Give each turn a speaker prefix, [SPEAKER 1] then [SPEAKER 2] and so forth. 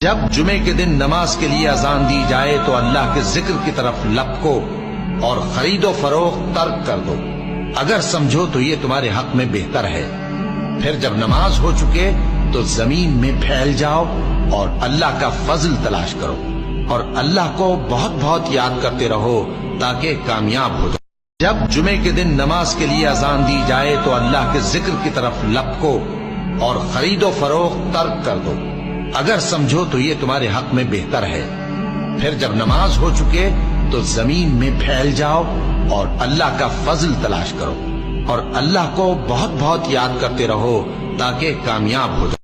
[SPEAKER 1] जब जुमे के दिन नमाज के लिए अजान दी जाए तो अल्लाह के जिक्र की तरफ लपको और खरीदो फरोख्त तर्क कर दो, अगर समझो तो ये तुम्हारे हक में बेहतर है। फिर जब नमाज हो चुके तो जमीन में फैल जाओ और अल्लाह का फजल तलाश करो और अल्लाह को बहुत बहुत याद करते रहो ताकि कामयाब हो जाओ। जब जुमे के दिन नमाज के लिए अजान दी जाए तो अल्लाह के जिक्र की तरफ लपको और खरीदो फरोख्त तर्क कर दो, अगर समझो तो ये तुम्हारे हक में बेहतर है। फिर जब नमाज हो चुके तो जमीन में फैल जाओ और अल्लाह का फजल तलाश करो और अल्लाह को बहुत बहुत याद करते रहो ताकि कामयाब हो जाओ।